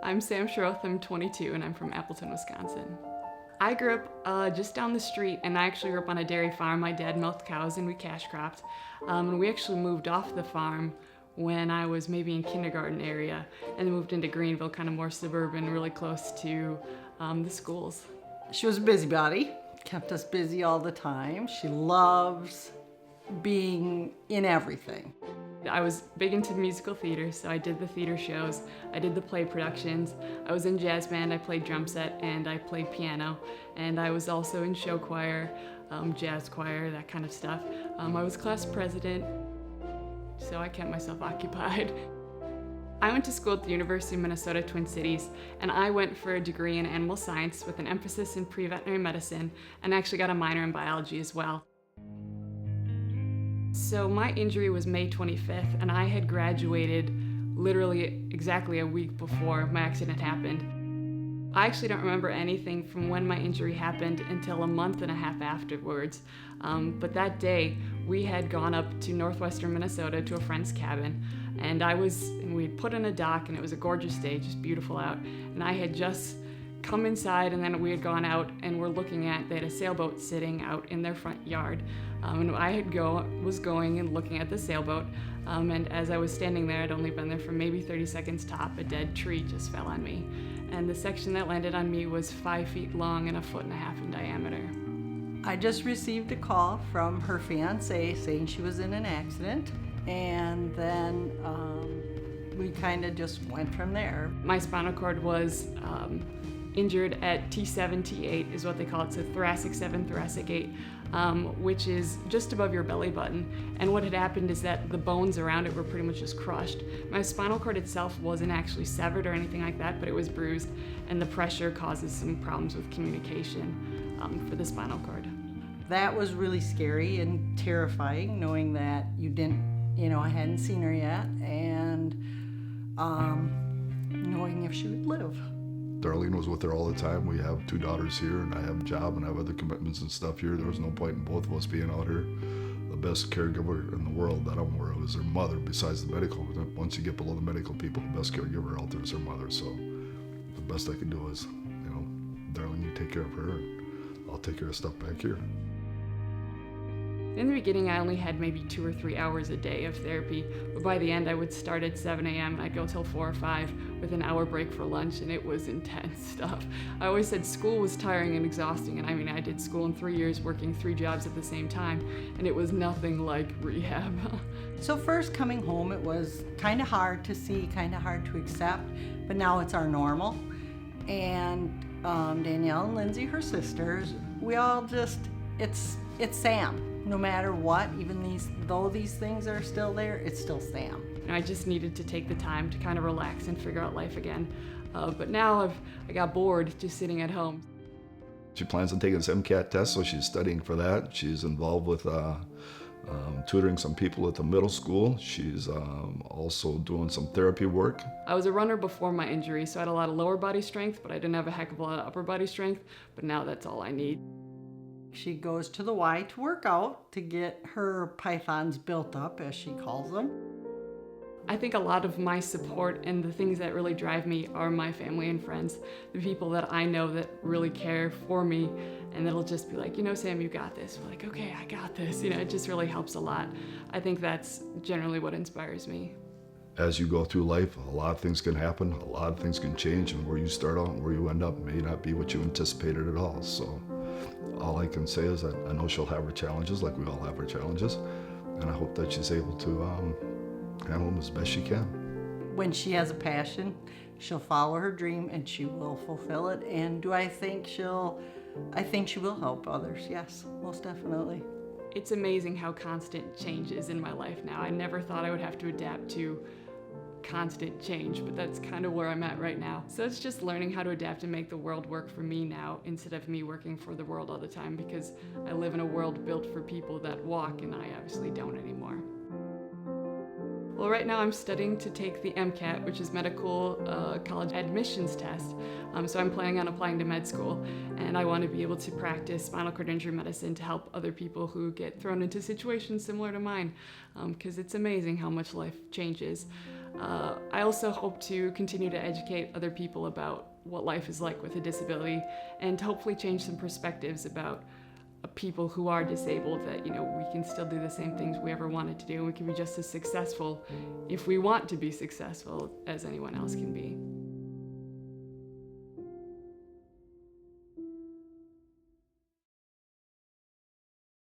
I'm Sam Schroth, I'm 22, and I'm from Appleton, Wisconsin. I grew up just down the street, and I actually grew up on a dairy farm. My dad milked cows and we cash cropped. And we actually moved off the farm when I was maybe in kindergarten area, and moved into Greenville, kind of more suburban, really close to the schools. She was a busybody, kept us busy all the time. She loves being in everything. I was big into musical theater, so I did the theater shows, I did the play productions, I was in jazz band, I played drum set, and I played piano, and I was also in show choir, jazz choir, that kind of stuff. I was class president, so I kept myself occupied. I went to school at the University of Minnesota, Twin Cities, and I went for a degree in animal science with an emphasis in pre-veterinary medicine, and actually got a minor in biology as well. So my injury was May 25th, and I had graduated literally exactly a week before my accident happened. I actually don't remember anything from when my injury happened until a month and a half afterwards. But that day, we had gone up to Northwestern Minnesota to a friend's cabin, and we'd put in a dock, and it was a gorgeous day, just beautiful out. And I had just come inside, and then we had gone out and we're looking at, they had a sailboat sitting out in their front yard. And I was going and looking at the sailboat, and as I was standing there, I'd only been there for maybe 30 seconds top, a dead tree just fell on me. And the section that landed on me was 5 feet long and 1.5 feet in diameter. I just received a call from her fiance saying she was in an accident, and then we kind of just went from there. My spinal cord was injured at T7, T8 is what they call it, so thoracic 7, thoracic 8, which is just above your belly button. And what had happened is that the bones around it were pretty much just crushed. My spinal cord itself wasn't actually severed or anything like that, but it was bruised, and the pressure causes some problems with communication for the spinal cord. That was really scary and terrifying, knowing that I hadn't seen her yet, and knowing if she would live. Darlene was with her all the time. We have 2 daughters here, and I have a job and I have other commitments and stuff here. There was no point in both of us being out here. The best caregiver in the world that I'm aware of is her mother, besides the medical. Once you get below the medical people, the best caregiver out there is her mother. So the best I can do is, Darlene, you take care of her, and I'll take care of stuff back here. In the beginning, I only had maybe 2 or 3 hours a day of therapy, but by the end, I would start at 7 a.m. and I'd go till 4 or 5 with an hour break for lunch, and it was intense stuff. I always said school was tiring and exhausting, and I did school in 3 years, working 3 jobs at the same time, and it was nothing like rehab. So first coming home, it was kind of hard to see, kind of hard to accept, but now it's our normal. And Danielle and Lindsay, her sisters, we all just, it's Sam. No matter what, even though these things are still there, it's still Sam. I just needed to take the time to kind of relax and figure out life again. But now I got bored just sitting at home. She plans on taking this MCAT test, so she's studying for that. She's involved with tutoring some people at the middle school. She's also doing some therapy work. I was a runner before my injury, so I had a lot of lower body strength, but I didn't have a heck of a lot of upper body strength. But now that's all I need. She goes to the Y to work out, to get her pythons built up, as she calls them. I think a lot of my support and the things that really drive me are my family and friends, the people that I know that really care for me, and that'll just be like, Sam, you got this. We're like, okay, I got this. It just really helps a lot. I think that's generally what inspires me. As you go through life, a lot of things can happen, a lot of things can change, and where you start out and where you end up may not be what you anticipated at all. So all I can say is that I know she'll have her challenges, like we all have our challenges, and I hope that she's able to handle them as best she can. When she has a passion, she'll follow her dream and she will fulfill it. And I think she will help others. Yes, most definitely. It's amazing how constant change is in my life now. I never thought I would have to adapt to constant change, but that's kind of where I'm at right now. So it's just learning how to adapt and make the world work for me now, instead of me working for the world all the time, because I live in a world built for people that walk, and I obviously don't anymore. Well, right now I'm studying to take the MCAT, which is medical college admissions test. So I'm planning on applying to med school, and I want to be able to practice spinal cord injury medicine to help other people who get thrown into situations similar to mine, because it's amazing how much life changes. I also hope to continue to educate other people about what life is like with a disability, and hopefully change some perspectives about people who are disabled, that we can still do the same things we ever wanted to do, and we can be just as successful if we want to be successful as anyone else can be.